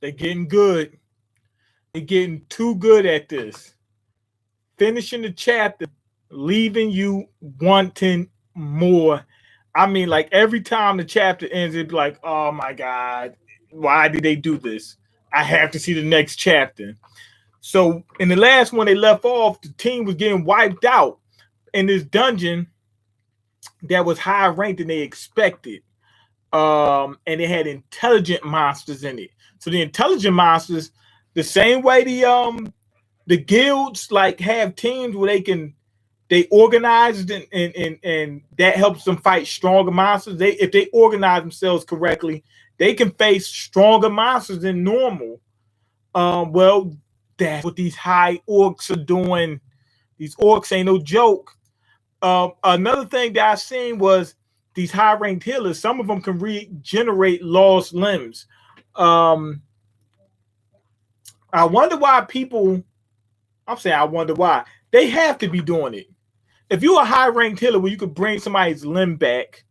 They're getting good. They're getting too good at this. Finishing the chapter, leaving you wanting more. I mean, like every time the chapter ends, it'd be like, oh my God, why did they do this? I have to see the next chapter. So in the last one they left off, the team was getting wiped out in this dungeon that was higher ranked than they expected. And it had intelligent monsters in it. So the intelligent monsters, the same way the guilds like have teams where they organize and that helps them fight stronger monsters. If they organize themselves correctly, they can face stronger monsters than normal. Well, that's what these high orcs are doing. These orcs ain't no joke. Another thing that I seen was these high ranked healers. Some of them can regenerate lost limbs. I wonder why people. I'm saying I wonder why they have to be doing it. If you're a high ranked healer where you could bring somebody's limb back,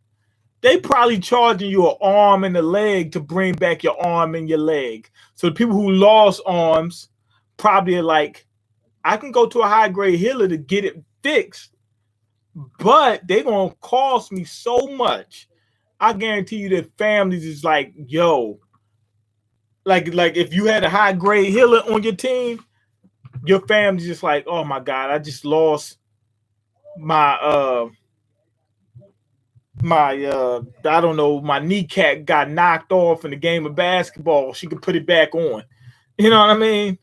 they probably charging you an arm and a leg to bring back your arm and your leg. So the people who lost arms probably are like, I can go to a high grade healer to get it fixed, but they're gonna cost me so much. I guarantee you that families is like, yo, like if you had a high grade healer on your team, your family's just like, oh my God, I just lost my I don't know, my kneecap got knocked off in the game of basketball. She could put it back on. You know what I mean?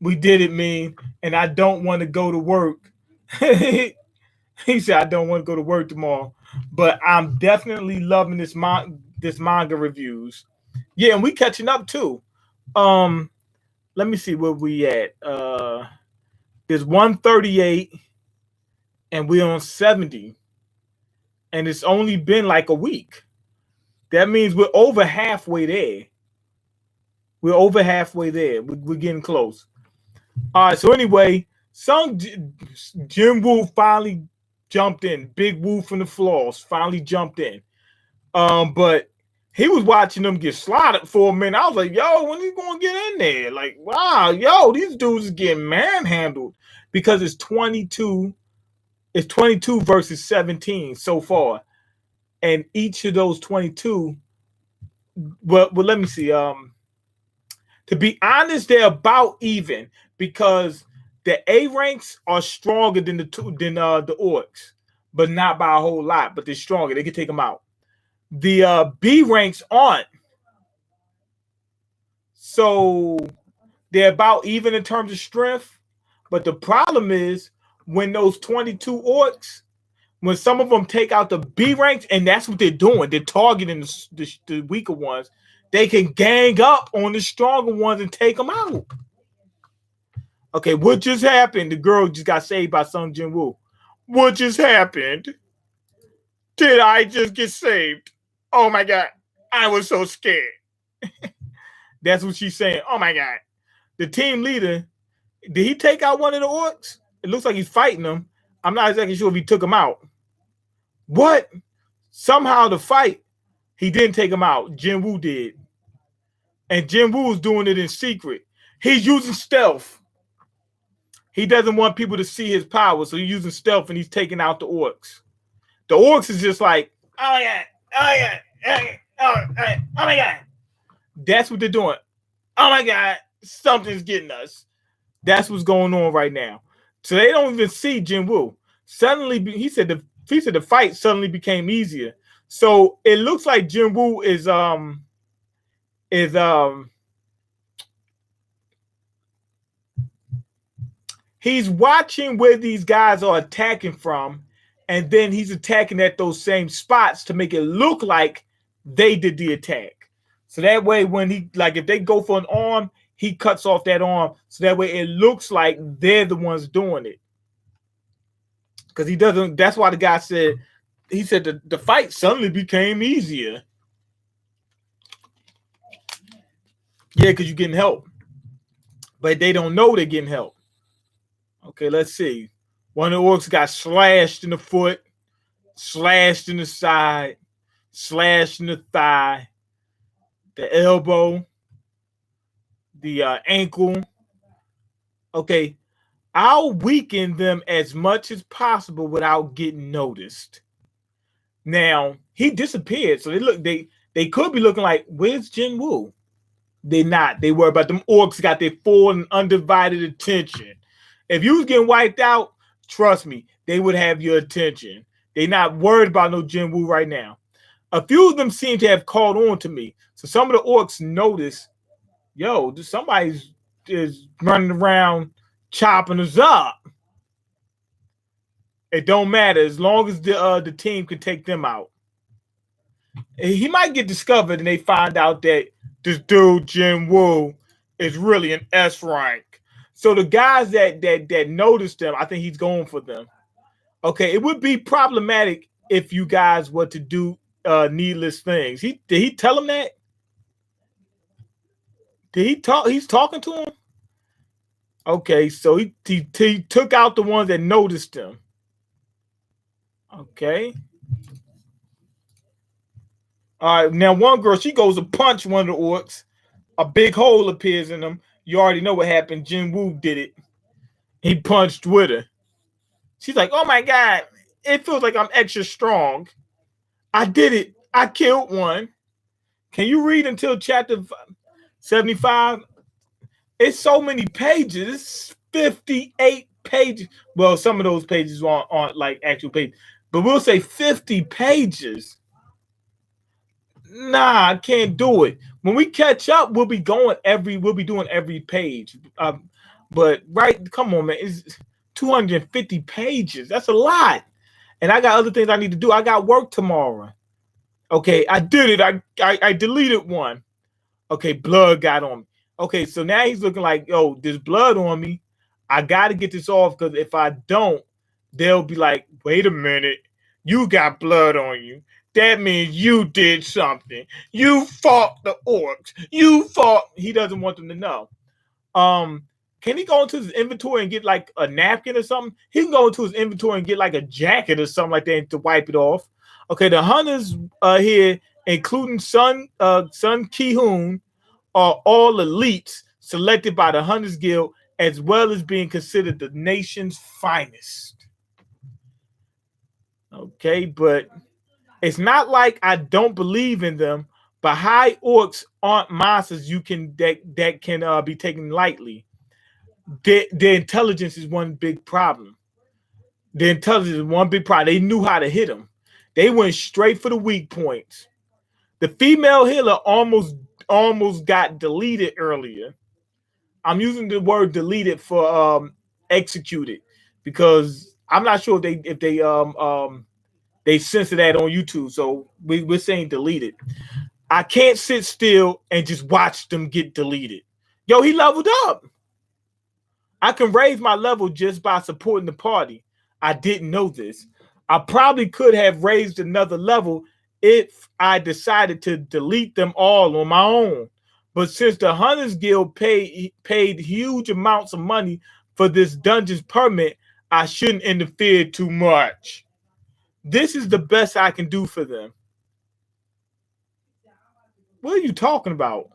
We did it, mean, and I don't want to go to work. He said, I don't want to go to work tomorrow. But I'm definitely loving this manga reviews. Yeah, and we catching up too. Let me see where we at. There's 138 and we're on 70. And it's only been like a week. That means we're over halfway there. We're over halfway there. We're getting close. All right, so anyway, Jin-woo finally jumped in. Big Woo from the floors finally jumped in. But he was watching them get slaughtered for a minute. I was like, yo, when are you going to get in there? Like, wow, yo, these dudes is getting manhandled because it's 22. It's 22 versus 17 so far. And each of those 22, well, let me see. To be honest, they're about even because the A ranks are stronger than the orcs, but not by a whole lot. But they're stronger. They can take them out. The B ranks aren't. So they're about even in terms of strength. But the problem is when those 22 orcs, when some of them take out the B ranks, and that's what they're doing, they're targeting the weaker ones, they can gang up on the stronger ones and take them out. Okay, what just happened? The girl just got saved by Sung Jin-woo. What just happened? Did I just get saved? Oh my God, I was so scared. That's what she's saying. Oh my God. The team leader, did he take out one of the orcs? It looks like he's fighting them. I'm not exactly sure if he took him out. What? Somehow the fight, he didn't take him out. Jin-woo did. And Jin-woo is doing it in secret. He's using stealth. He doesn't want people to see his power, so he's using stealth and he's taking out the orcs. The orcs is just like, oh my God, oh my God, oh my God. That's what they're doing. Oh my God, something's getting us. That's what's going on right now. So they don't even see Jin-woo. Suddenly, he said the fight suddenly became easier. So it looks like Jin-woo is he's watching where these guys are attacking from, and then he's attacking at those same spots to make it look like they did the attack. So that way, when he, like, if they go for an arm, he cuts off that arm. So that way it looks like they're the ones doing it. Because he doesn't, that's why the guy said, he said the fight suddenly became easier. Yeah, because you're getting help. But they don't know they're getting help. Okay, let's see. One of the orcs got slashed in the foot, slashed in the side, slashed in the thigh, the elbow. ankle. Okay, I'll weaken them as much as possible without getting noticed. Now he disappeared, so they could be looking like, where's Jin-woo? They're not. They worry about them orcs got their full and undivided attention. If you was getting wiped out, trust me, they would have your attention. They're not worried about no Jin-woo right now. A few of them seem to have caught on to me. So some of the orcs notice, yo, somebody's is running around chopping us up. It don't matter as long as the team can take them out. He might get discovered and they find out that this dude Jin-woo is really an S rank. So the guys that noticed them, I think he's going for them. Okay, it would be problematic if you guys were to do needless things. Did he tell him that? Did he talk? He's talking to him. Okay, so he took out the ones that noticed him. Okay. All right, now one girl, she goes to punch one of the orcs. A big hole appears in them. You already know what happened. Jin-woo did it. He punched with her. She's like, oh my God, it feels like I'm extra strong. I did it. I killed one. Can you read until chapter 75? It's so many pages. It's 58 pages. Well, some of those pages aren't like actual pages, but we'll say 50 pages. Nah, I can't do it. When we catch up, we'll be doing every page. But right, come on, man, it's 250 pages. That's a lot. And I got other things I need to do. I got work tomorrow. Okay, I did it. I deleted one. Okay, blood got on me. Okay, so now he's looking like, yo, there's blood on me. I got to get this off because if I don't, they'll be like, wait a minute, you got blood on you. That means you did something. You fought the orcs. You fought. He doesn't want them to know. Can he go into his inventory and get like a napkin or something? He can go into his inventory and get like a jacket or something like that to wipe it off. Okay, the hunters here, including Sun Ki-hoon, are all elites selected by the Hunters Guild, as well as being considered the nation's finest. Okay, but it's not like I don't believe in them, but high orcs aren't monsters that can be taken lightly. Their intelligence is one big problem. Their intelligence is one big problem. They knew how to hit them. They went straight for the weak points. The female healer almost got deleted earlier. I'm using the word deleted for executed because I'm not sure if they censor that on YouTube. So we're saying deleted. I can't sit still and just watch them get deleted. Yo, he leveled up. I can raise my level just by supporting the party. I didn't know this. I probably could have raised another level if I decided to delete them all on my own. But since the Hunters Guild paid huge amounts of money for this dungeon's permit, I shouldn't interfere too much. This is the best I can do for them. What are you talking about?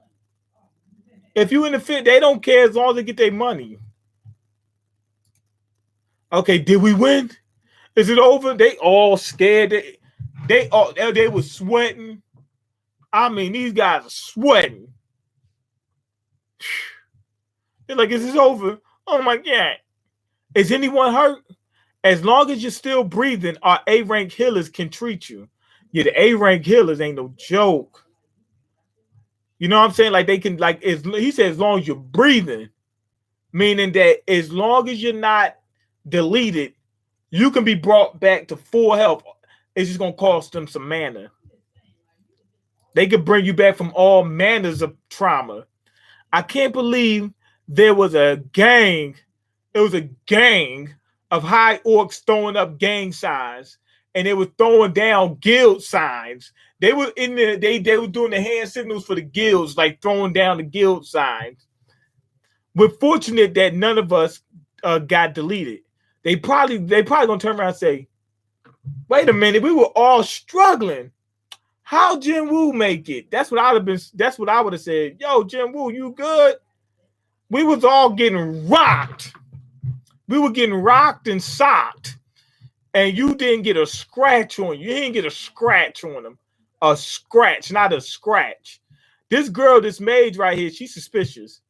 If you interfere, they don't care as long as they get their money. Okay, did we win? Is it over? They all scared. They were sweating. I mean, these guys are sweating. They're like, is this over? Oh my God. Is anyone hurt? As long as you're still breathing, our A-rank healers can treat you. Yeah, the A-rank healers ain't no joke. You know what I'm saying? Like they can, like he said, as long as you're breathing, meaning that as long as you're not deleted, you can be brought back to full health. It's just gonna cost them some mana. They could bring you back from all manners of trauma. I can't believe there was a gang. It was a gang of high orcs throwing up gang signs, and they were throwing down guild signs. They were in there. They were doing the hand signals for the guilds, like throwing down the guild signs. We're fortunate that none of us got deleted. They probably gonna turn around and say, "Wait a minute, we were all struggling. How Jin-woo make it?" That's what I would have said. Yo, Jin-woo, you good? We was all getting rocked. We were getting rocked and socked. And you didn't get a scratch on you. You didn't get a scratch on him. A scratch, not a scratch. This girl, this mage right here, she's suspicious.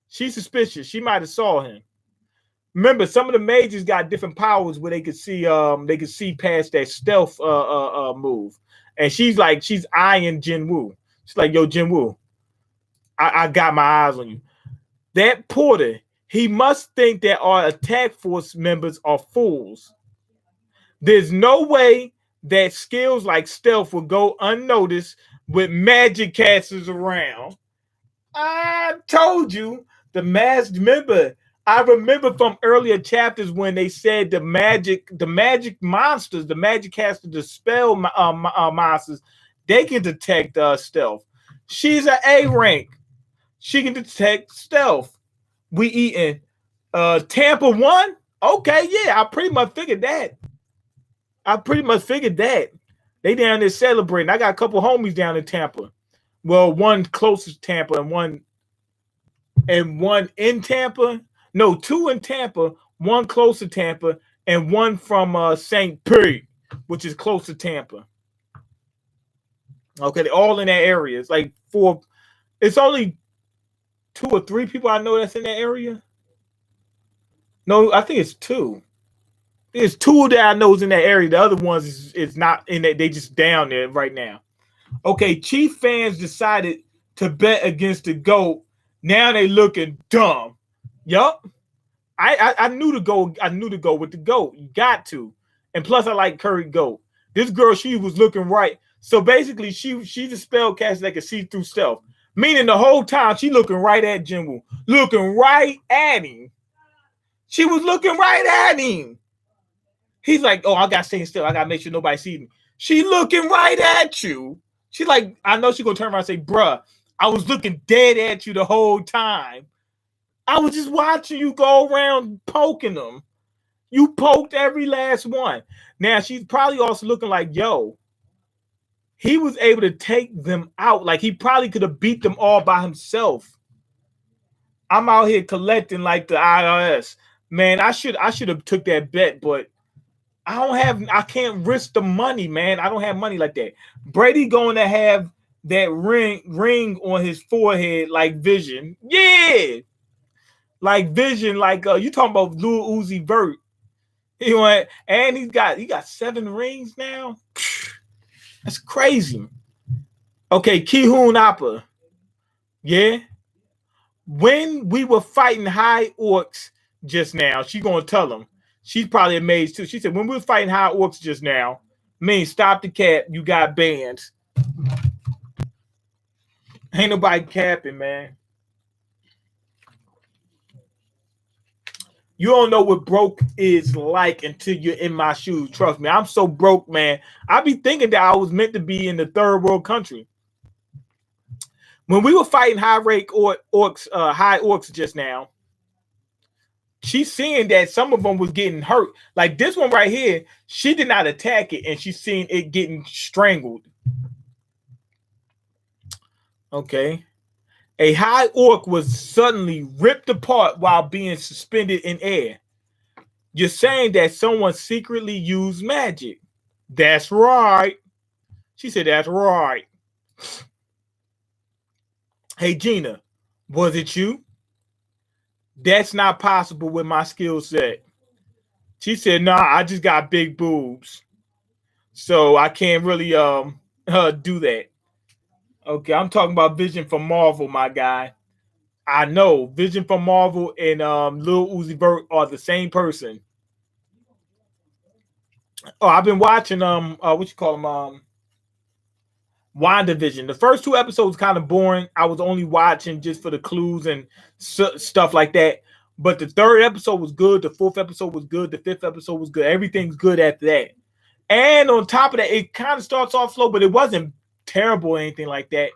She's suspicious. She might have saw him. Remember, some of the mages got different powers where they could see past that stealth move. And she's eyeing Jin-woo. She's like, yo, Jin-woo, I got my eyes on you. That porter, he must think that our attack force members are fools. There's no way that skills like stealth will go unnoticed with magic casters around. I told you, the masked member. I remember from earlier chapters when they said the magic monsters, the magic casters, the spell monsters, they can detect stealth. She's an A rank. She can detect stealth. We eating Tampa 1? Okay, yeah, I pretty much figured that. They down there celebrating. I got a couple homies down in Tampa. Well, one closest to Tampa and one in Tampa. No, 2 in Tampa, 1 close to Tampa, and 1 from St. Pete, which is close to Tampa. Okay, they're all in that area. It's like 4. It's only 2 or 3 people I know that's in that area. No, I think it's 2. There's 2 that I know is in that area. The other ones is not in that. They just down there right now. Okay, Chief fans decided to bet against the GOAT. Now they looking dumb. Yup. I knew to go. I knew to go with the GOAT. You got to. And plus, I like Curry GOAT. This girl, she was looking right. So basically, she's a spellcaster that can see through stealth. Meaning the whole time she looking right at Jin-woo. Looking right at him. She was looking right at him. He's like, oh, I got to stay still. I got to make sure nobody sees me. She looking right at you. She like, I know she going to turn around and say, bruh, I was looking dead at you the whole time. I was just watching you go around poking them. You poked every last one. Now, she's probably also looking like, yo, he was able to take them out. Like, he probably could have beat them all by himself. I'm out here collecting like the IRS. Man, I should have took that bet, but I can't risk the money, man. I don't have money like that. Brady going to have that ring on his forehead like Vision. Yeah. Like Vision, like you talking about Lil Uzi Vert. He got 7 rings now. That's crazy. Okay, Ki-hoon Appa. Yeah. When we were fighting high orcs just now, she gonna tell them. She's probably amazed too. She said, when we were fighting high orcs just now, stop the cap, you got banned. Ain't nobody capping, man. You don't know what broke is like until you're in my shoes. Trust me, I'm so broke, man. I be thinking that I was meant to be in the third world country. When we were fighting high orcs just now, she's seeing that some of them was getting hurt. Like this one right here, she did not attack it, and she's seeing it getting strangled. Okay. A high orc was suddenly ripped apart while being suspended in air. You're saying that someone secretly used magic. That's right. She said, that's right. Hey, Gina, was it you? That's not possible with my skill set. She said, nah, I just got big boobs. So I can't really do that. Okay, I'm talking about Vision from Marvel, my guy. I know Vision from Marvel and Lil Uzi Vert are the same person. Oh, I've been watching what you call them WandaVision. The first 2 episodes kind of boring. I was only watching just for the clues and stuff like that. But the 3rd episode was good. The 4th episode was good. The 5th episode was good. Everything's good after that. And on top of that, it kind of starts off slow, but it wasn't terrible or anything like that.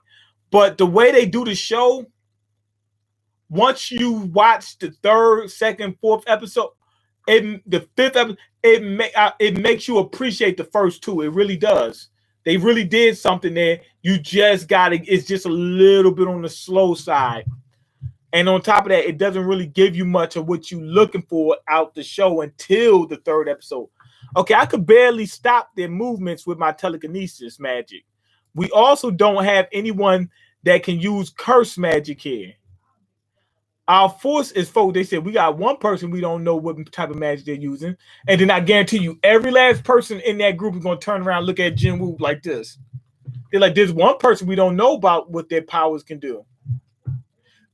But the way they do the show, once you watch the 3rd, 2nd, 4th episode, the 5th episode, it makes you appreciate the first 2. It really does. They really did something there. You just got to, it's just a little bit on the slow side. And on top of that, it doesn't really give you much of what you're looking for out the show until the third episode. Okay, I could barely stop their movements with my telekinesis magic. We also don't have anyone that can use curse magic here. Our force is folk. They said we got one person we don't know what type of magic they're using. And then I guarantee you, every last person in that group is going to turn around and look at Jin-woo like this. They're like, there's one person we don't know about what their powers can do.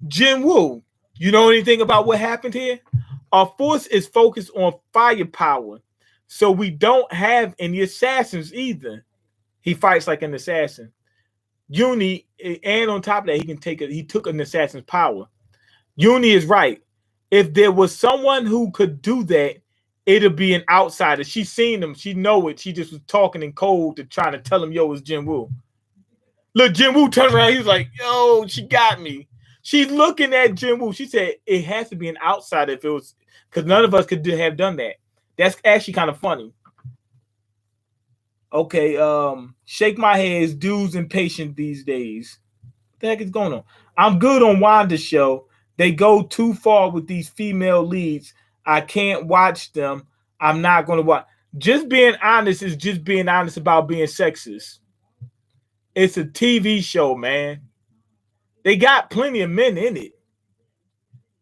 Jin-woo, you know anything about what happened here? Our force is focused on firepower. So we don't have any assassins either. He fights like an assassin. Uni, and on top of that, he took an assassin's power. Uni is right. If there was someone who could do that, it'd be an outsider. She's seen him. She know it. She just was talking in code to trying to tell him, yo, it's Jin-woo. Look, Jin-woo turns around. He's like, yo, she got me. She's looking at Jin-woo. She said it has to be an outsider if it was, because none of us could have done that. That's actually kind of funny. Okay, shake my head. Is dudes impatient these days? What the heck is going on? I'm good on Wanda's show. They go too far with these female leads. I can't watch them. I'm not going to watch. Just being honest is just being honest about being sexist. It's a TV show, man. They got plenty of men in it.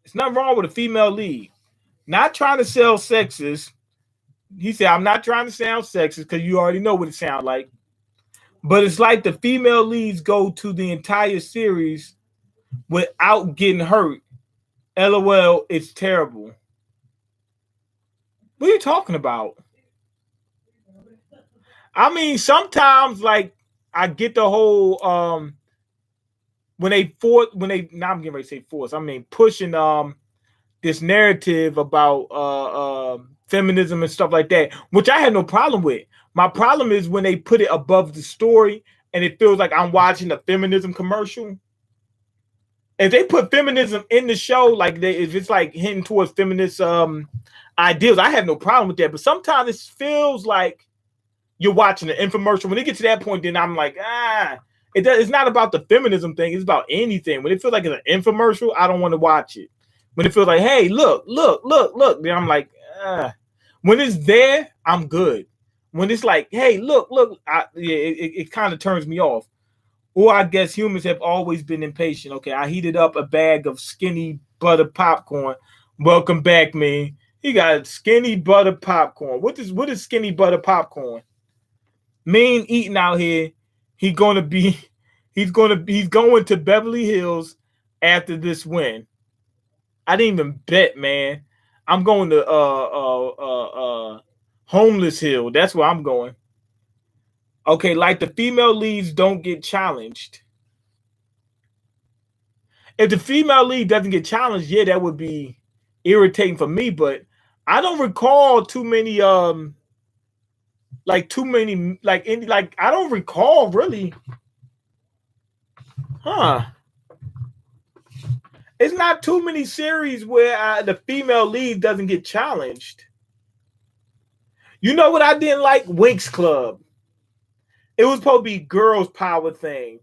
There's nothing wrong with a female lead. Not trying to sell sexist. He said, I'm not trying to sound sexist because you already know what it sounds like. But it's like the female leads go to the entire series without getting hurt. LOL, it's terrible. What are you talking about? I mean, sometimes like I get the whole now I'm getting ready to say force. I mean pushing this narrative about feminism and stuff like that, which I had no problem with. My problem is when they put it above the story and it feels like I'm watching a feminism commercial. If they put feminism in the show, like if it's like hinting towards feminist ideals, I have no problem with that. But sometimes it feels like you're watching an infomercial. When it gets to that point, then I'm like, it's not about the feminism thing. It's about anything. When it feels like it's an infomercial, I don't want to watch it. When it feels like, hey, look, then I'm like, when it's there, I'm good. When it's like, hey, look, it kind of turns me off. Or I guess humans have always been impatient. Okay, I heated up a bag of skinny butter popcorn. Welcome back, man. He got skinny butter popcorn. What is skinny butter popcorn? Mean eating out here. He's going to Beverly Hills after this win. I didn't even bet, man. I'm going to Homeless Hill. That's where I'm going. Okay, like the female leads don't get challenged. If the female lead doesn't get challenged, yeah, that would be irritating for me. But I don't recall too many I don't recall really. It's not too many series where the female lead doesn't get challenged. You know what I didn't like? Winx Club. It was supposed to be girls' power thing.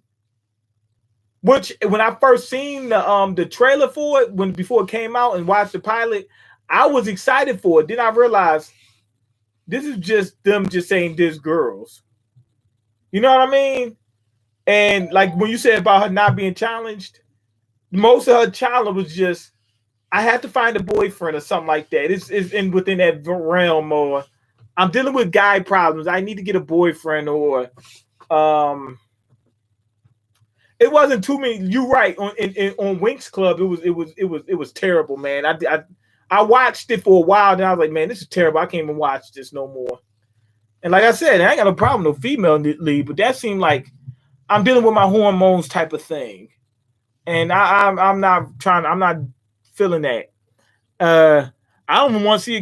Which when I first seen the trailer for it, before it came out and watched the pilot, I was excited for it. Then I realized this is just them just saying this girls. You know what I mean? And like when you said about her not being challenged, most of her challenge was just, I had to find a boyfriend or something like that. It's within that realm, or I'm dealing with guy problems. I need to get a boyfriend, or it wasn't too many. You're right. On Winx Club, it was terrible, man. I watched it for a while, and I was like, man, this is terrible. I can't even watch this no more. And like I said, I ain't got no problem with no female lead, but that seemed like I'm dealing with my hormones type of thing. And I'm not feeling that. I don't want to see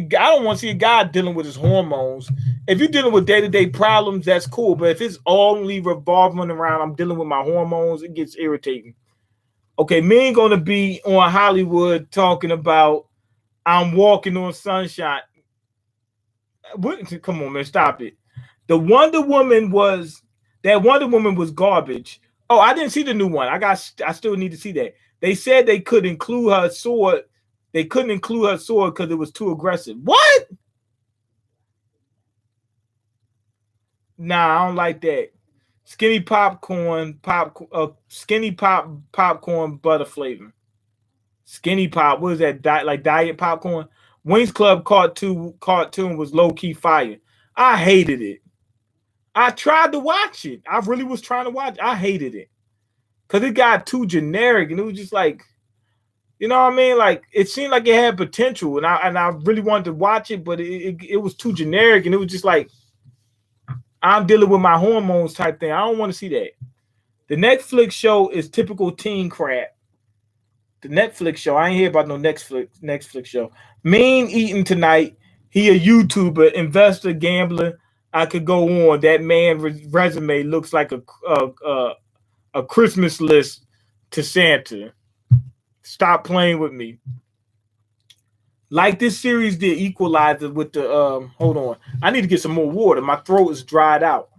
a guy dealing with his hormones. If you're dealing with day-to-day problems, that's cool. But if it's only revolving around I'm dealing with my hormones, it gets irritating. Okay, me ain't gonna be on Hollywood talking about I'm walking on sunshine. Come on, man, stop it. Wonder Woman was garbage. Oh, I didn't see the new one. I still need to see that. They said they could include her sword. They couldn't include her sword because it was too aggressive. What? Nah, I don't like that. Skinny popcorn, skinny popcorn butter flavor. Skinny pop. What is that? Like diet popcorn. Wings Club cartoon was low key fire. I hated it. I tried to watch it. I really was trying to watch it. I hated it because it got too generic, and it was just like, you know what I mean? Like it seemed like it had potential, and I really wanted to watch it, but it was too generic, and it was just like, I'm dealing with my hormones type thing. I don't want to see that. The Netflix show is typical teen crap. The Netflix show. I ain't hear about no Netflix show. Mean eating tonight. He a YouTuber, investor, gambler. I could go on. That man's resume looks like a Christmas list to Santa. Stop playing with me. Like this series did Equalizer with the hold on. I need to get some more water. My throat is dried out.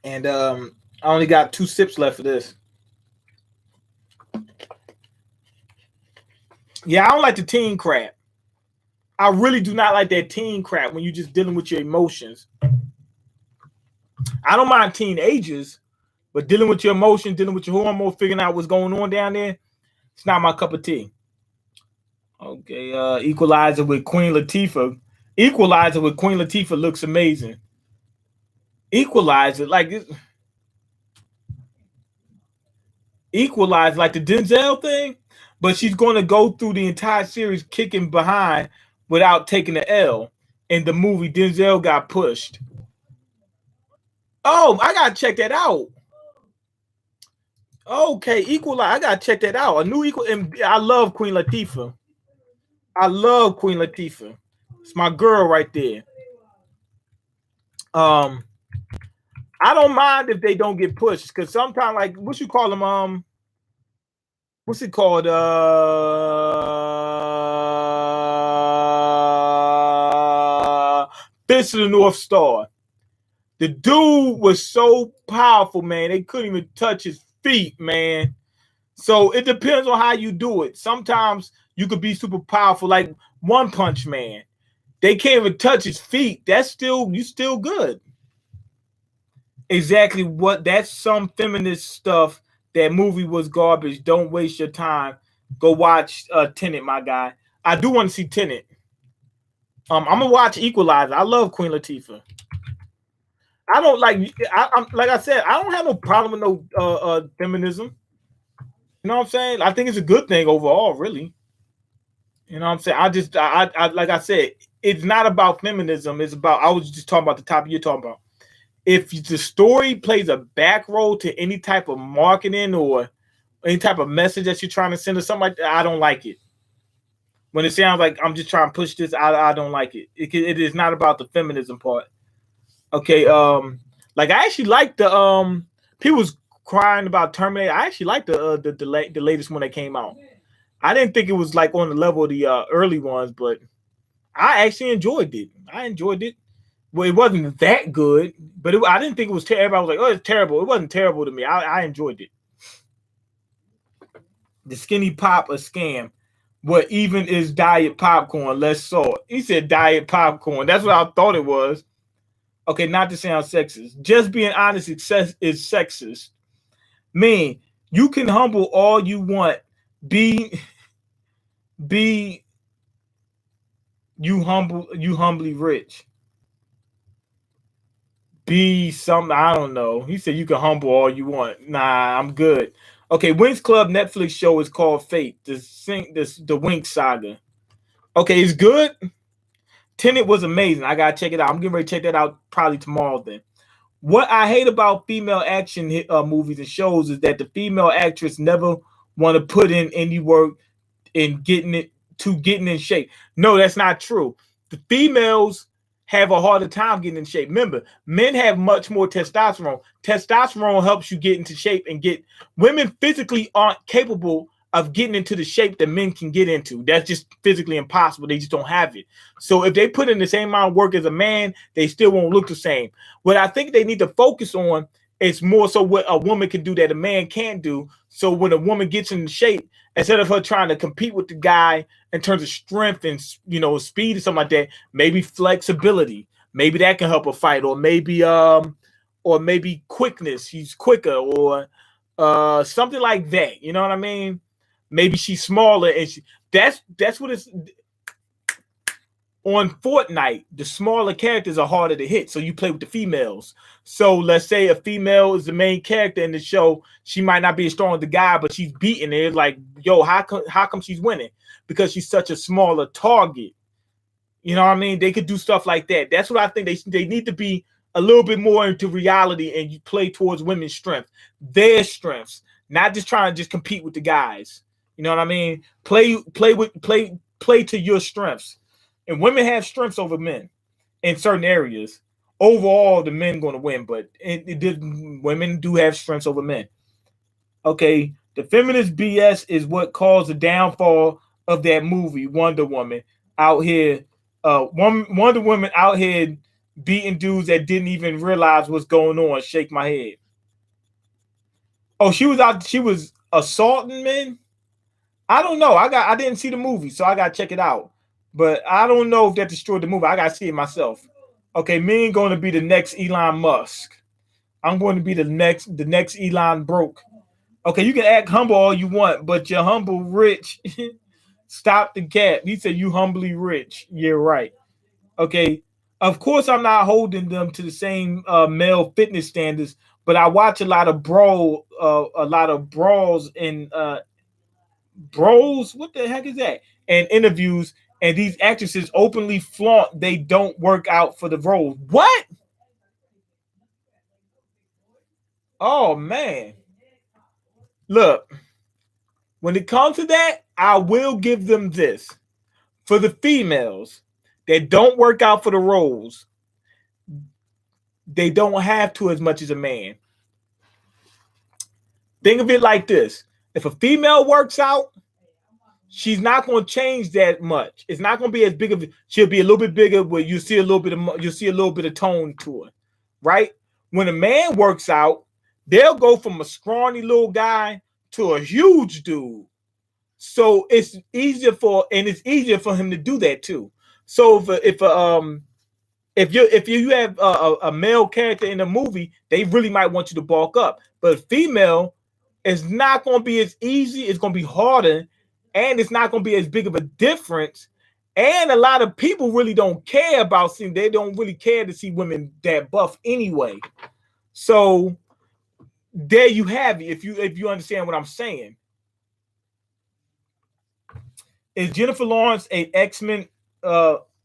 And I only got 2 sips left of this. Yeah, I don't like the teen crap. I really do not like that teen crap when you're just dealing with your emotions. I don't mind teenagers, but dealing with your emotions, dealing with your hormones, figuring out what's going on down there, it's not my cup of tea. Okay, Equalizer with Queen Latifah. Equalizer with Queen Latifah looks amazing. Equalizer, like this. Equalize like the Denzel thing, but she's going to go through the entire series kicking behind without taking the L. In the movie, Denzel got pushed. Oh, I gotta check that out. Okay, Equalize. I gotta check that out. A new Equal. And I love Queen Latifah. I love Queen Latifah. It's my girl right there. I don't mind if they don't get pushed because sometimes, like, what you call them? What's it called? Fist of the North Star. The dude was so powerful, man. They couldn't even touch his feet, man. So it depends on how you do it. Sometimes you could be super powerful, like One Punch Man. They can't even touch his feet. That's still, you still good. Exactly what, that's some feminist stuff. That movie was garbage. Don't waste your time. Go watch Tenet, my guy. I do want to see Tenet. I'm gonna watch Equalizer. I love Queen Latifah. I don't like. I'm like I said. I don't have no problem with no feminism. You know what I'm saying? I think it's a good thing overall, really. You know what I'm saying? I like I said, it's not about feminism. It's about. I was just talking about the topic you're talking about. If the story plays a back role to any type of marketing or any type of message that you're trying to send or something like that, I don't like it. When it sounds like I'm just trying to push this, I don't like it. It is not about the feminism part. Okay, like I actually like the people was crying about Terminator. I actually like the latest one that came out. I didn't think it was like on the level of the early ones, but I actually enjoyed it. I enjoyed it. Well, it wasn't that good, but I didn't think it was terrible. I was like, oh, it's terrible. It wasn't terrible to me. I enjoyed it. The skinny pop a scam. What even is diet popcorn? Less salt. He said diet popcorn. That's what I thought it was. Okay, not to sound sexist. Just being honest is sexist. Man, you can humble all you want. Be you humbly rich. Be something, I don't know. He said you can humble all you want. Nah, I'm good. Okay, Winx Club Netflix show is called Fate. The Winx saga. Okay, it's good. Tenet was amazing. I gotta check it out. I'm getting ready to check that out probably tomorrow. Then, what I hate about female action movies and shows is that the female actress never want to put in any work in getting in shape. No, that's not true. The females have a harder time getting in shape. Remember, men have much more testosterone. Testosterone helps you get into shape and get. Women physically aren't capable of getting into the shape that men can get into. That's just physically impossible. They just don't have it. So if they put in the same amount of work as a man, they still won't look the same. What I think they need to focus on is more so what a woman can do that a man can't do. So when a woman gets in shape, instead of her trying to compete with the guy in terms of strength and speed or something like that, maybe flexibility, maybe that can help her fight, or maybe quickness. She's quicker, or something like that. You know what I mean? Maybe she's smaller, and that's what it's on Fortnite. The smaller characters are harder to hit, so you play with the females. So let's say a female is the main character in the show. She might not be as strong as the guy, but she's beating it. Like, yo, how come she's winning? Because she's such a smaller target. You know what I mean? They could do stuff like that. That's what I think they need to be a little bit more into reality, and you play towards women's strength, their strengths, not just trying to just compete with the guys. You know what I mean? Play to your strengths. And women have strengths over men in certain areas. Overall, the men going to win, but women do have strengths over men. Okay, the feminist BS is what caused the downfall of that movie, Wonder Woman. Out here, Wonder Woman out here beating dudes that didn't even realize what's going on. Shake my head. Oh, she was assaulting men? I don't know. I didn't see the movie, so I gotta check it out. But I don't know if that destroyed the movie. I gotta see it myself. Okay, me going to be the next Elon Musk. I'm going to be the next Elon broke. Okay, you can act humble all you want, but you're humble rich. Stop the cap. He said you humbly rich. You're right. Okay. Of course, I'm not holding them to the same male fitness standards, but I watch a lot of brawls and bros. What the heck is that? And interviews, and these actresses openly flaunt they don't work out for the role. What? Oh man. Look, when it comes to that, I will give them this. For the females that don't work out for the roles, they don't have to as much as a man. Think of it like this. If a female works out, she's not going to change that much. It's not going to be as big of. She'll be a little bit bigger, where you see a little bit of tone to her, right? When a man works out, they'll go from a scrawny little guy to a huge dude. So it's easier for him to do that too. So if you have a male character in a movie, they really might want you to bulk up. But female, it's not going to be as easy. It's going to be harder, and it's not going to be as big of a difference. And a lot of people really don't care about seeing. They don't really care to see women that buff anyway. So there you have it. If you understand what I'm saying. Is Jennifer Lawrence a X-Men?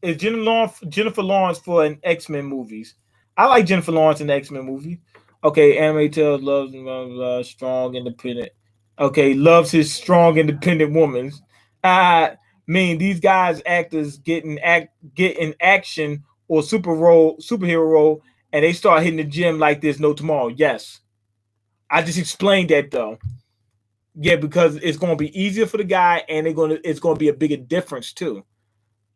Is Jennifer Lawrence for an X-Men movies? I like Jennifer Lawrence in the X-Men movie. Okay, anime tells loves strong, independent. Okay, loves his strong, independent woman. These guys actors get in action or superhero role, and they start hitting the gym like there's no tomorrow. Yes, I just explained that though. Yeah, because it's going to be easier for the guy, and it's going to be a bigger difference too.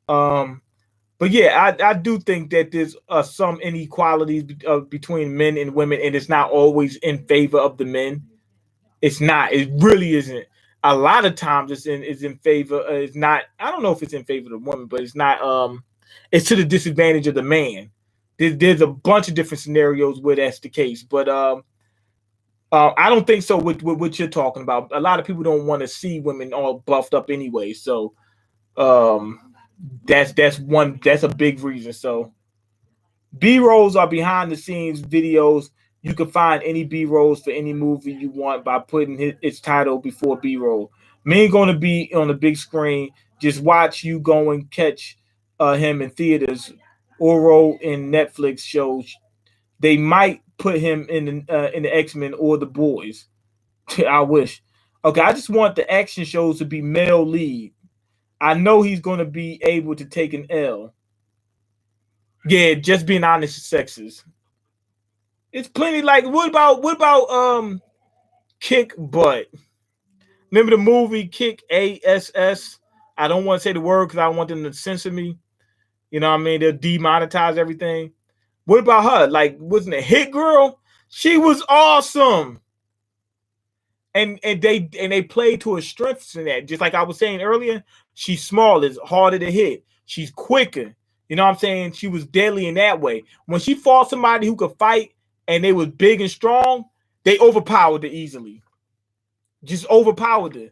But yeah, I do think that there's some inequalities between men and women, and it's not always in favor of the men. It's not. It really isn't. A lot of times, it's in favor. It's not. I don't know if it's in favor of the woman, but it's not. It's to the disadvantage of the man. There's a bunch of different scenarios where that's the case, but I don't think so with what you're talking about. A lot of people don't want to see women all buffed up anyway. So that's a big reason. So B-rolls are behind the scenes videos. You can find any B-rolls for any movie you want by putting its title before B-roll. Me ain't going to be on the big screen. Just watch you go and catch him in theaters or role in Netflix shows. They might put him in the X-Men or the Boys. I wish. Okay, I just want the action shows to be male lead. I know he's going to be able to take an L. Yeah, just being honest is sexist. It's plenty. Like, what about kick butt? Remember the movie Kick Ass? I don't want to say the word because I don't want them to censor me. You know what I mean? They'll demonetize everything. What about her? Like, wasn't it Hit Girl? She was awesome. And they play to her strengths in that. Just like I was saying earlier, she's smaller, it's harder to hit. She's quicker. You know what I'm saying? She was deadly in that way. When she fought somebody who could fight and they was big and strong, they overpowered her easily. Just overpowered her.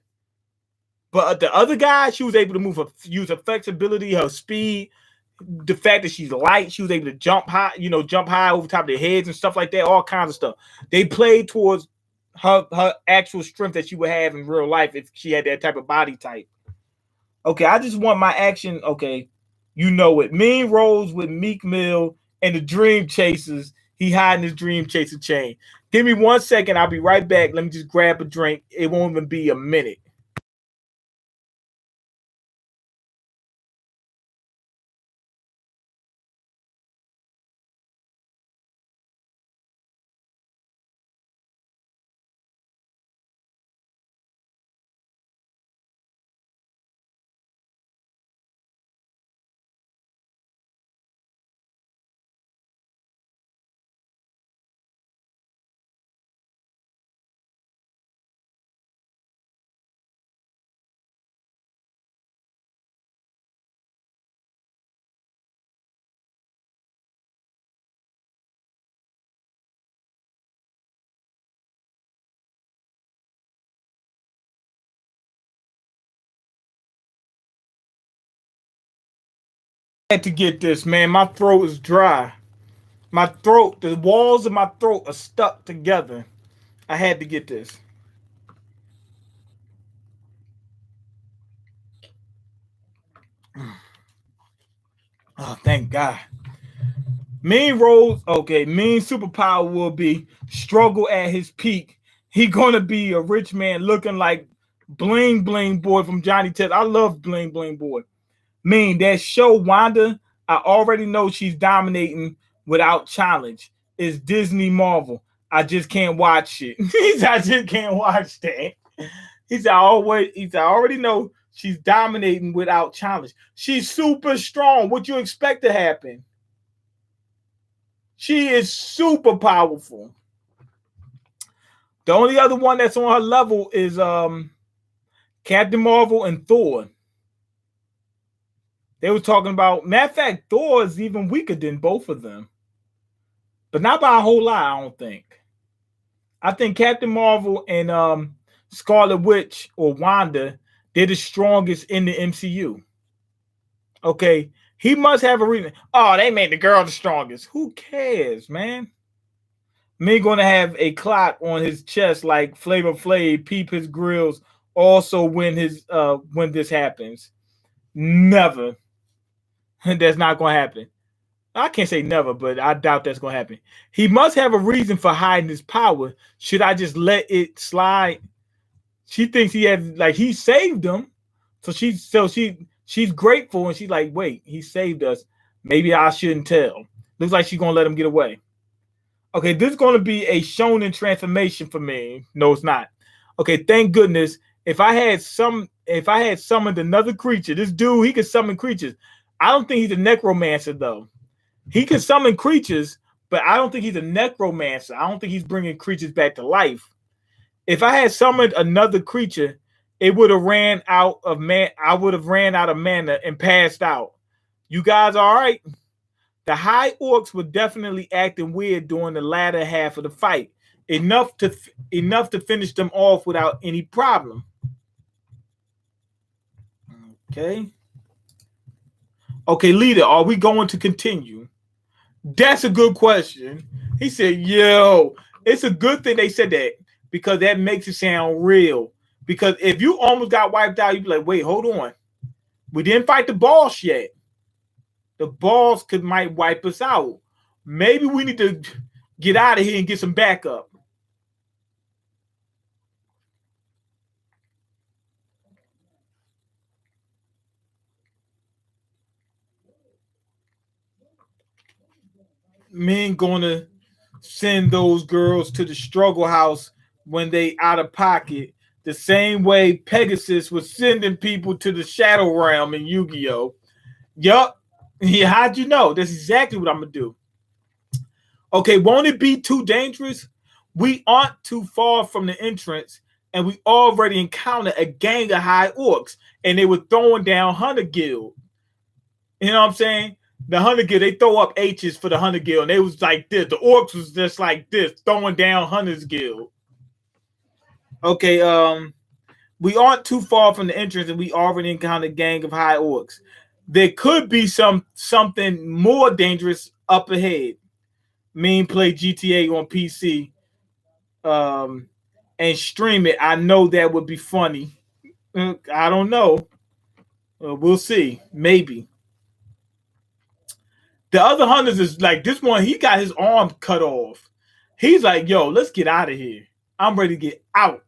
But the other guy, she was able to use her flexibility, her speed, the fact that she's light, she was able to jump high, jump high over top of their heads and stuff like that, all kinds of stuff. They played towards her actual strength that she would have in real life if she had that type of body type. Okay, I just want my action. Okay, you know it. Mean rolls with Meek Mill and the Dream Chasers. He hiding his Dream Chaser chain. Give me 1 second. I'll be right back. Let me just grab a drink. It won't even be a minute. I had to get this, man. My throat is dry. My throat, the walls of my throat are stuck together. I had to get this. Oh, thank God. Mean roles, okay. Mean superpower will be struggle at his peak. He gonna be a rich man looking like Bling Bling Boy from Johnny Test. I love Bling Bling Boy. Mean that show Wanda, I already know she's dominating without challenge. It's Disney Marvel. I just can't watch it. I just can't watch that. I already know she's dominating without challenge. She's super strong. What you expect to happen? She is super powerful. The only other one that's on her level is Captain Marvel and Thor. They were talking about, matter of fact, Thor is even weaker than both of them. But not by a whole lot, I don't think. I think Captain Marvel and Scarlet Witch or Wanda, they're the strongest in the MCU. Okay. He must have a reason. Oh, they made the girl the strongest. Who cares, man? Me gonna have a clot on his chest like Flavor Flav, peep his grills. Also, when this happens, never. That's not gonna happen. I can't say never, but I doubt that's gonna happen. He must have a reason for hiding his power. Should I just let it slide? She thinks he saved them, so she's grateful and she's like, wait, he saved us. Maybe I shouldn't tell. Looks like she's gonna let him get away. Okay, this is going to be a shonen transformation for me. No, it's not. Okay, thank goodness. If I had summoned another creature, this dude, he could summon creatures. I don't think he's a necromancer though. He can summon creatures, but I don't think he's a necromancer. I don't think he's bringing creatures back to life. If I had summoned another creature, it would have ran out of man. I would have ran out of mana and passed out. You guys all right? The high orcs were definitely acting weird during the latter half of the fight, enough to finish them off without any problem. Okay. Okay, leader, are we going to continue? That's a good question. He said, yo, it's a good thing they said that because that makes it sound real. Because if you almost got wiped out, you'd be like, wait, hold on. We didn't fight the boss yet. The boss might wipe us out. Maybe we need to get out of here and get some backup. Men gonna send those girls to the struggle house when they out of pocket The same way Pegasus was sending people to the Shadow Realm in Yu-Gi-Oh! Yup. Yeah, how'd you know? That's exactly what I'm gonna do. Okay, won't it be too dangerous? We aren't too far from the entrance, and we already encountered a gang of high orcs, and they were throwing down Hunter Guild. You know what I'm saying? The Hunter Guild, they throw up H's for the Hunter Guild, and they was like this. The orcs was just like this, throwing down Hunter's Guild. Okay, we aren't too far from the entrance, and we already encountered a gang of high orcs. There could be something more dangerous up ahead. Mean play GTA on PC and stream it. I know that would be funny. I don't know. We'll see. Maybe. The other hunters is like this one. He got his arm cut off. He's like, yo, let's get out of here. I'm ready to get out.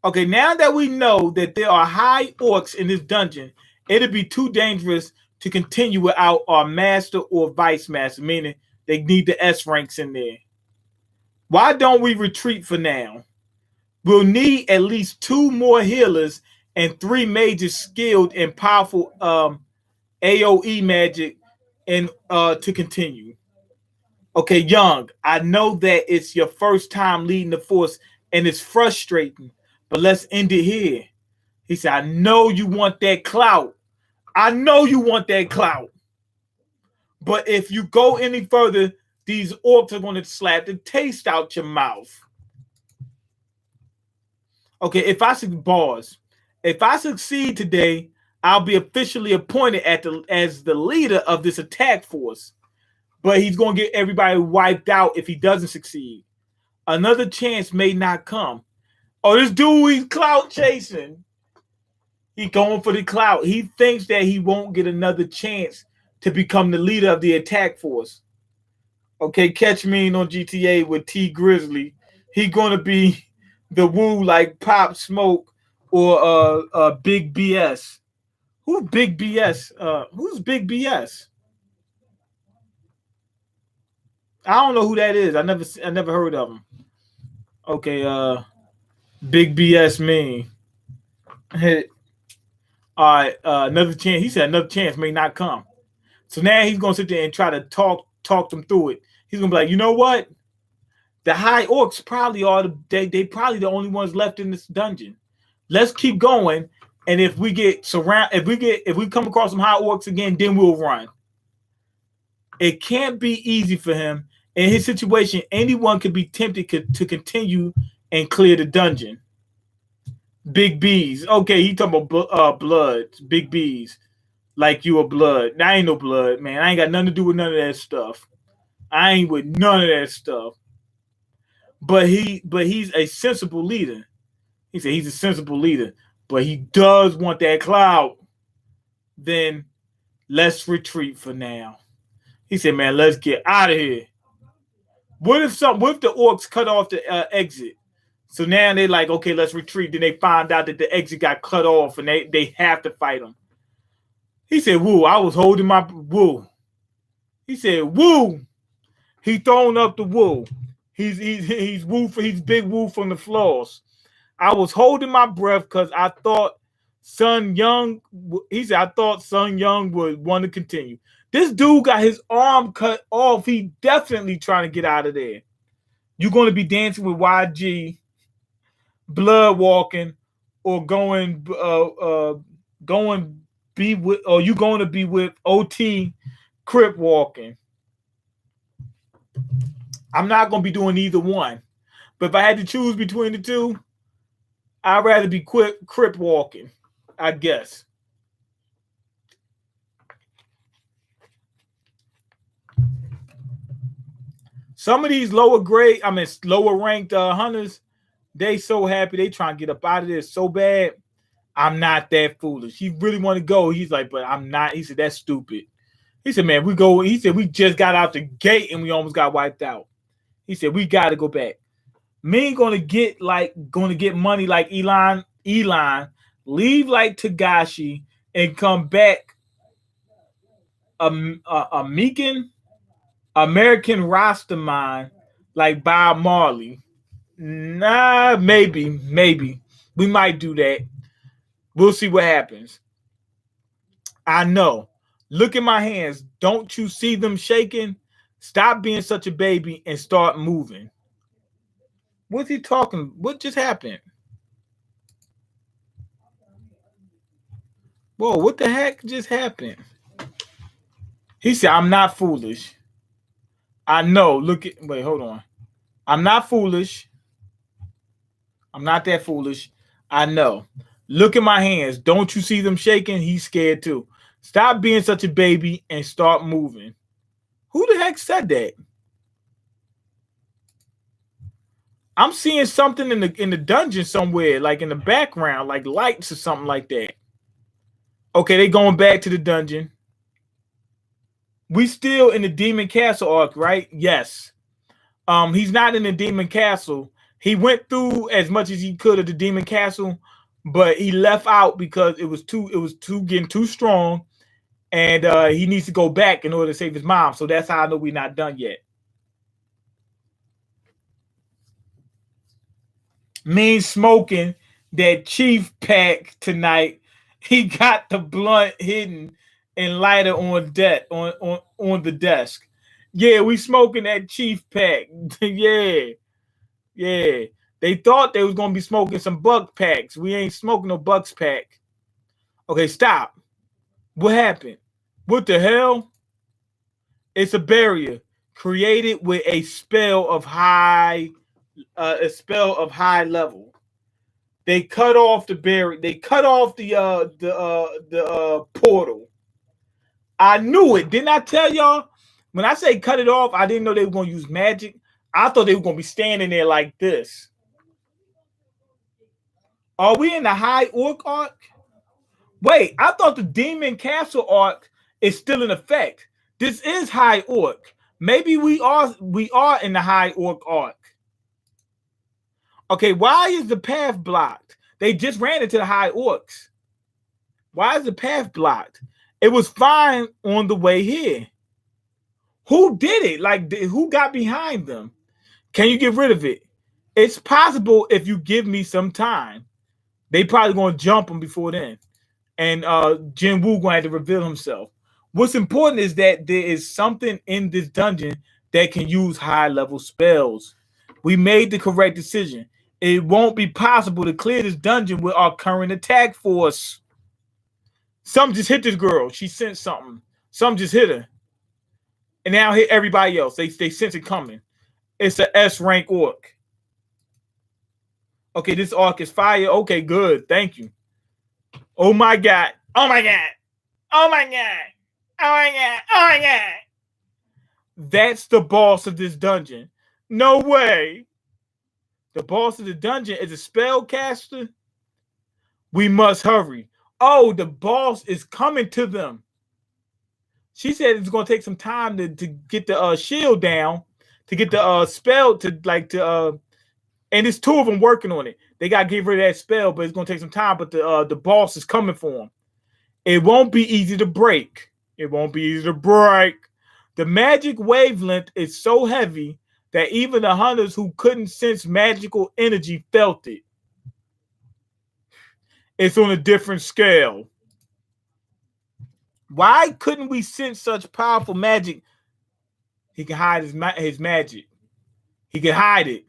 Okay, now that we know that there are high orcs in this dungeon, it'd be too dangerous to continue without our master or vice master, meaning they need the S ranks in there. Why don't we retreat for now? We'll need at least 2 more healers and 3 mages skilled in powerful AoE magic and to continue. Okay, Young, I know that it's your first time leading the force and it's frustrating, but let's end it here. He said, I know you want that clout. I know you want that clout. But if you go any further, these orcs are going to slap the taste out your mouth. Okay, if I succeed today, I'll be officially appointed as the leader of this attack force. But he's going to get everybody wiped out if he doesn't succeed. Another chance may not come. Oh, this dude, he's clout chasing. He's going for the clout. He thinks that he won't get another chance to become the leader of the attack force. Okay, catch me on GTA with T Grizzly. He going to be the Woo like Pop Smoke or Big BS. Who's Big BS? Who's Big BS? I don't know who that is. I never heard of him. Okay, Big BS mean. All right, another chance. He said another chance may not come. So now he's gonna sit there and try to talk them through it. He's gonna be like, you know what? The high orcs probably are they probably the only ones left in this dungeon. Let's keep going, and if we get if we come across some high orcs again, then we'll run. It can't be easy for him. In his situation, anyone could be tempted to continue and clear the dungeon. Big B's. Okay, he talking about blood. Big B's. Like you a blood. Now, I ain't no blood, man. I ain't got nothing to do with none of that stuff. I ain't with none of that stuff. But he's a sensible leader. He said he's a sensible leader. But he does want that cloud. Then let's retreat for now. He said, man, let's get out of here. What if the orcs cut off the exit? So now they're like, okay, let's retreat. Then they find out that the exit got cut off and they have to fight him. He said, woo, I was holding my woo. He said, woo. He throwing up the woo. He's woo for he's big woo from the floors. I was holding my breath because I thought Sun Young, he said, I thought Sun Young would want to continue. This dude got his arm cut off. He definitely trying to get out of there. You're going to be dancing with YG, blood walking, or going be with, or you going to be with OT, crip walking. I'm not going to be doing either one. But if I had to choose between the two, I'd rather be crip walking, I guess. Some of these lower ranked hunters, they so happy. They trying to get up out of this so bad. I'm not that foolish. He really want to go. He's like, but I'm not. He said, that's stupid. He said, man, he said, we just got out the gate and we almost got wiped out. He said, we got to go back. Me ain't going to get money like Elon, leave like Tagashi and come back American Rastaman like Bob Marley. Nah, maybe. We might do that. We'll see what happens. I know. Look at my hands. Don't you see them shaking? Stop being such a baby and start moving. What's he talking? What just happened? Whoa, what the heck just happened? He said, I'm not foolish. I know. Look at, wait, hold on. I'm not foolish. I'm not that foolish. I know. Look at my hands. Don't you see them shaking? He's scared too. Stop being such a baby and start moving. Who the heck said that? I'm seeing something in the dungeon somewhere, like in the background, like lights or something like that. Okay, they going back to the dungeon. We still in the Demon Castle arc, right? Yes. He's not in the Demon Castle. He went through as much as he could of the Demon Castle, but he left out because it was getting too strong, and he needs to go back in order to save his mom. So that's how I know we're not done yet. Me smoking that Chief pack tonight. He got the blunt hidden and lighter on the desk. Yeah, we smoking that Chief pack. Yeah. They thought they was gonna be smoking some Buck packs. We ain't smoking no Bucks pack. Okay, stop. What happened? What the hell? It's a barrier created with a spell of high level. They cut off the barrier. They cut off the portal. I knew it. Didn't I tell y'all? When I say cut it off, I didn't know they were gonna use magic. I thought they were gonna be standing there like this. Are we in the High Orc arc? Wait, I thought the Demon Castle arc is still in effect. This is High Orc. Maybe we are in the High Orc arc. Okay, why is the path blocked? They just ran into the High Orcs. Why is the path blocked? It was fine on the way here. Who did it? Like, who got behind them? Can you get rid of it? It's possible if you give me some time. They probably gonna jump him before then, and Jin-woo gonna have to reveal himself. What's important is that there is something in this dungeon that can use high-level spells. We made the correct decision. It won't be possible to clear this dungeon with our current attack force. Some just hit this girl. She sensed something. Some just hit her, and now hit everybody else. They sense it coming. It's a S rank orc. Okay, this arc is fire. Okay, good. Thank you. Oh my god. Oh my god. Oh my god. Oh my god. Oh my god. That's the boss of this dungeon. No way. The boss of the dungeon is a spellcaster. We must hurry. Oh, the boss is coming to them. She said it's going to take some time to get the shield down, to get the spell and it's two of them working on it. They got to get rid of that spell, but it's going to take some time. But the boss is coming for them. It won't be easy to break. It won't be easy to break. The magic wavelength is so heavy that even the hunters who couldn't sense magical energy felt it. It's on a different scale. Why couldn't we sense such powerful magic? He can hide his magic. He can hide it.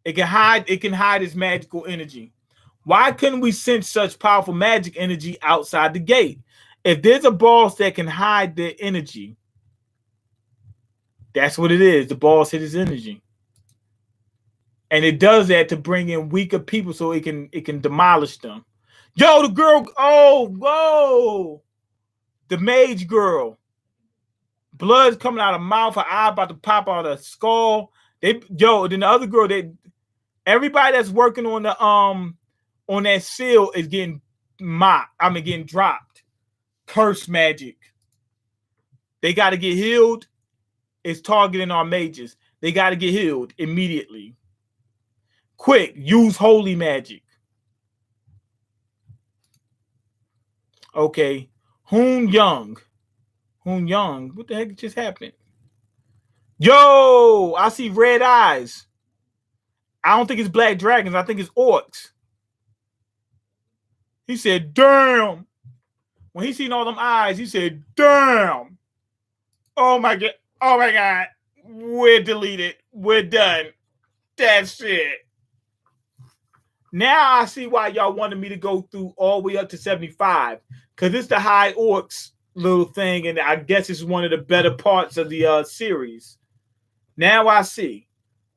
It can hide its magical energy. Why couldn't we sense such powerful magic energy outside the gate? If there's a boss that can hide their energy, that's what it is. The boss hid his energy. And it does that to bring in weaker people so it can demolish them. Yo, the girl, oh, whoa. The mage girl. Blood's coming out of her mouth, her eye about to pop out of her skull. Then the other girl, everybody that's working on that seal is getting getting dropped. Curse magic. They got to get healed. It's targeting our mages. They got to get healed immediately. Quick, use holy magic. Okay. Hoon Young. What the heck just happened? Yo, I see red eyes. I don't think it's black dragons. I think it's orcs. He said, damn. When he seen all them eyes, he said, damn. Oh my God. Oh my God. We're deleted. We're done. That's it. Now I see why y'all wanted me to go through all the way up to 75. Because it's the high orcs little thing. And I guess it's one of the better parts of the series. Now I see.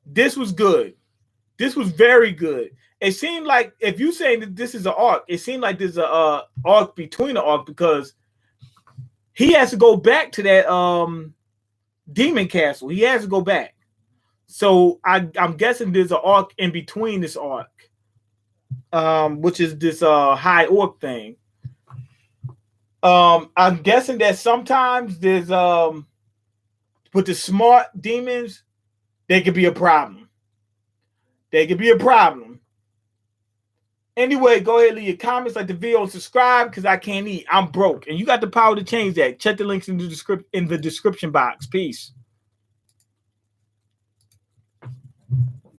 This was good. This was very good. It seemed like, if you saying that this is an arc, it seemed like there's a arc between the arc, because he has to go back to that demon castle. He has to go back. So I'm guessing there's an arc in between this arc, which is this high orc thing. I'm guessing that sometimes there's with the smart demons, they could be a problem. They could be a problem. Anyway, go ahead and leave your comments, like the video, and subscribe, because I can't eat. I'm broke. And you got the power to change that. Check the links in the description box. Peace.